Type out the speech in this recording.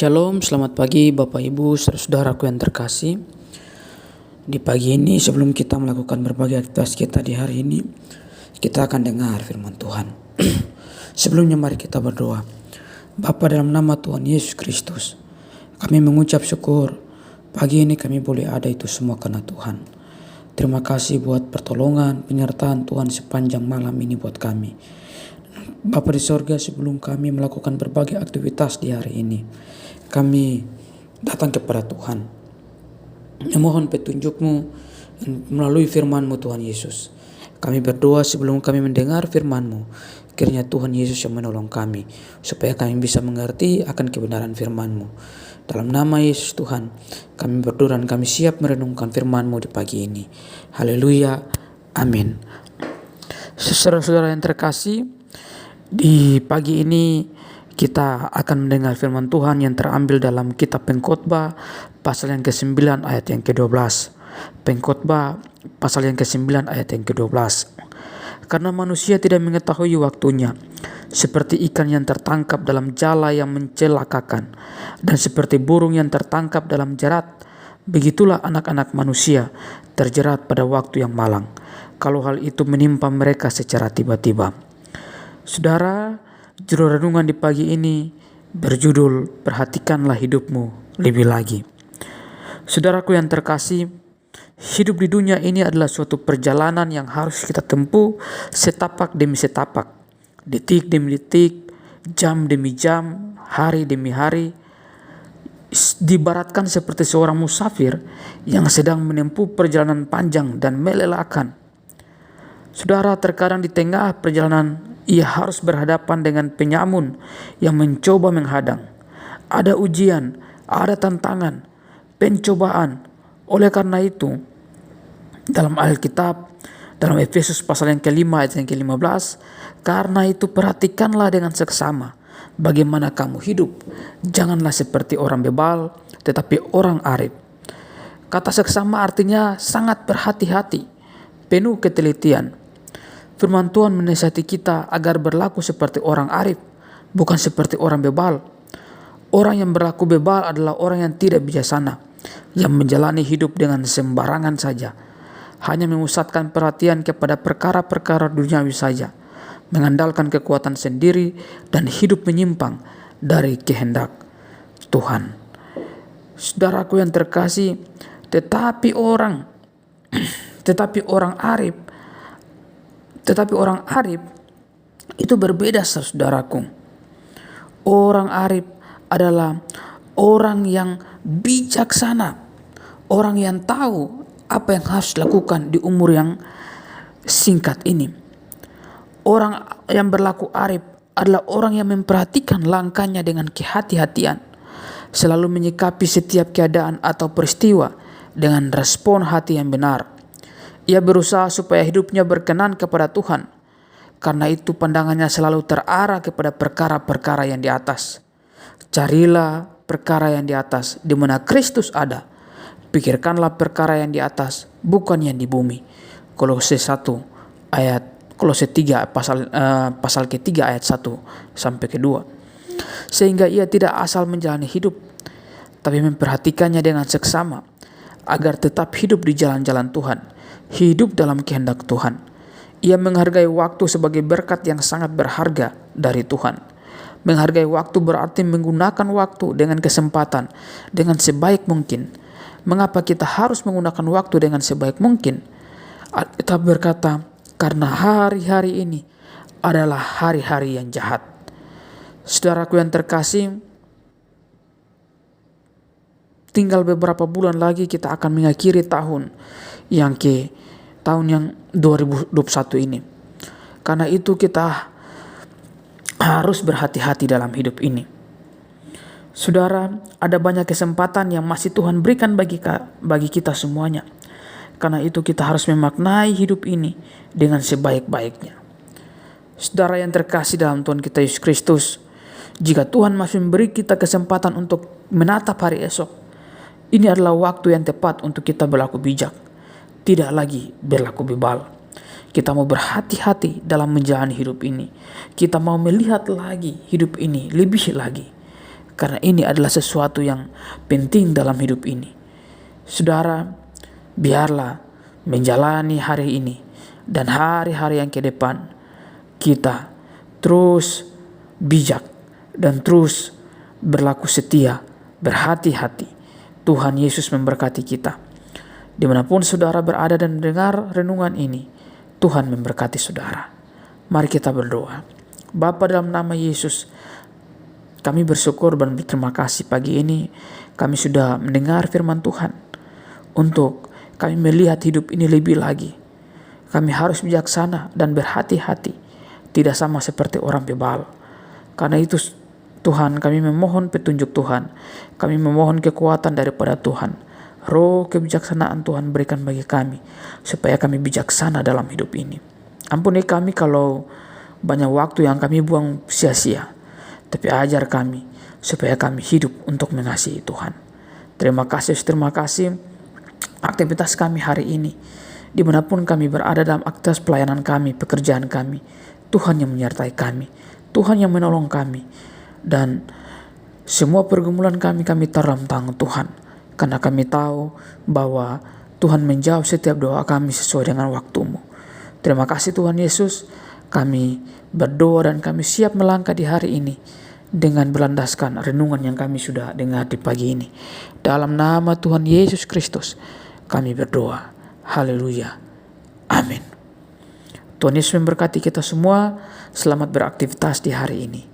Shalom, selamat pagi Bapak Ibu, saudaraku yang terkasih. Di pagi ini sebelum kita melakukan berbagai aktivitas kita di hari ini, kita akan dengar firman Tuhan. Sebelumnya mari kita berdoa. Bapa, dalam nama Tuhan Yesus Kristus, kami mengucap syukur pagi ini kami boleh ada itu semua karena Tuhan. Terima kasih buat pertolongan, penyertaan Tuhan sepanjang malam ini buat kami. Bapa di sorga, sebelum kami melakukan berbagai aktivitas di hari ini, kami datang kepada Tuhan, memohon petunjuk-Mu melalui firman-Mu Tuhan Yesus. Kami berdoa sebelum kami mendengar firman-Mu, kiranya Tuhan Yesus yang menolong kami, supaya kami bisa mengerti akan kebenaran firman-Mu. Dalam nama Yesus Tuhan, kami berdoa dan kami siap merenungkan firman-Mu di pagi ini. Haleluya, amin. Saudara-saudara yang terkasih, di pagi ini kita akan mendengar firman Tuhan yang terambil dalam kitab Pengkhotbah pasal yang ke-9 ayat yang ke-12. Pengkhotbah pasal yang ke-9 ayat yang ke-12. Karena manusia tidak mengetahui waktunya, seperti ikan yang tertangkap dalam jala yang mencelakakan, dan seperti burung yang tertangkap dalam jerat, begitulah anak-anak manusia terjerat pada waktu yang malang, kalau hal itu menimpa mereka secara tiba-tiba. Saudara, judul renungan di pagi ini berjudul Perhatikanlah hidupmu lebih lagi. Saudaraku yang terkasih, hidup di dunia ini adalah suatu perjalanan yang harus kita tempuh setapak demi setapak, detik demi detik, jam demi jam, hari demi hari. Diibaratkan seperti seorang musafir yang sedang menempuh perjalanan panjang dan melelahkan. Saudara, terkadang di tengah perjalanan ia harus berhadapan dengan penyamun yang mencoba menghadang. Ada ujian, ada tantangan, pencobaan. Oleh karena itu, dalam Alkitab, dalam Efesus pasal yang ke-5 ayat yang ke-15, karena itu perhatikanlah dengan seksama bagaimana kamu hidup. Janganlah seperti orang bebal, tetapi orang arif. Kata seksama artinya sangat berhati-hati, penuh ketelitian. Firman Tuhan menasihati kita agar berlaku seperti orang arif, bukan seperti orang bebal. Orang yang berlaku bebal adalah orang yang tidak bijaksana, yang menjalani hidup dengan sembarangan saja, hanya memusatkan perhatian kepada perkara-perkara duniawi saja, mengandalkan kekuatan sendiri dan hidup menyimpang dari kehendak Tuhan. Saudaraku yang terkasih, tetapi orang arif itu berbeda, saudaraku. Orang arif adalah orang yang bijaksana, orang yang tahu apa yang harus dilakukan di umur yang singkat ini. Orang yang berlaku arif adalah orang yang memperhatikan langkahnya dengan kehati-hatian, selalu menyikapi setiap keadaan atau peristiwa dengan respon hati yang benar. Ia berusaha supaya hidupnya berkenan kepada Tuhan. Karena itu pandangannya selalu terarah kepada perkara-perkara yang di atas. Carilah perkara yang di atas, di mana Kristus ada. Pikirkanlah perkara yang di atas, bukan yang di bumi. Kolose 3 pasal ketiga ayat 1 sampai ke-2. Sehingga ia tidak asal menjalani hidup, tapi memperhatikannya dengan seksama, agar tetap hidup di jalan-jalan Tuhan, hidup dalam kehendak Tuhan. Ia menghargai waktu sebagai berkat yang sangat berharga dari Tuhan. Menghargai waktu berarti menggunakan waktu dengan kesempatan, dengan sebaik mungkin. Mengapa kita harus menggunakan waktu dengan sebaik mungkin? Alkitab berkata, karena hari-hari ini adalah hari-hari yang jahat. Saudaraku yang terkasih, tinggal beberapa bulan lagi kita akan mengakhiri tahun yang 2021 ini. Karena itu kita harus berhati-hati dalam hidup ini. Saudara, ada banyak kesempatan yang masih Tuhan berikan bagi kita semuanya. Karena itu kita harus memaknai hidup ini dengan sebaik-baiknya. Saudara yang terkasih dalam Tuhan kita Yesus Kristus, jika Tuhan masih memberi kita kesempatan untuk menatap hari esok, ini adalah waktu yang tepat untuk kita berlaku bijak, tidak lagi berlaku bebal. Kita mau berhati-hati dalam menjalani hidup ini. Kita mau melihat lagi hidup ini lebih lagi. karena ini adalah sesuatu yang penting dalam hidup ini. Saudara, biarlah menjalani hari ini dan hari-hari yang ke depan kita terus bijak dan terus berlaku setia, berhati-hati. Tuhan Yesus memberkati kita. Dimanapun saudara berada dan mendengar renungan ini, Tuhan memberkati saudara. Mari kita berdoa. Bapa, dalam nama Yesus, kami bersyukur dan berterima kasih pagi ini kami sudah mendengar firman Tuhan. Untuk kami melihat hidup ini lebih lagi. Kami harus bijaksana dan berhati-hati, tidak sama seperti orang bebal. Karena itu Tuhan, kami memohon petunjuk Tuhan. Kami memohon kekuatan daripada Tuhan. Roh kebijaksanaan Tuhan berikan bagi kami, supaya kami bijaksana dalam hidup ini. Ampuni kami kalau banyak waktu yang kami buang sia-sia. Tapi ajar kami, supaya kami hidup untuk mengasihi Tuhan. Terima kasih aktivitas kami hari ini. Dimanapun kami berada dalam aktivitas pelayanan kami, pekerjaan kami, Tuhan yang menyertai kami, Tuhan yang menolong kami. Dan semua pergumulan kami taruh dalam tangan Tuhan. Karena kami tahu bahwa Tuhan menjawab setiap doa kami sesuai dengan waktu-Mu. Terima kasih Tuhan Yesus. Kami berdoa dan kami siap melangkah di hari ini dengan berlandaskan renungan yang kami sudah dengar di pagi ini. Dalam nama Tuhan Yesus Kristus kami berdoa. Haleluya. Amin. Tuhan Yesus memberkati kita semua. Selamat beraktivitas di hari ini.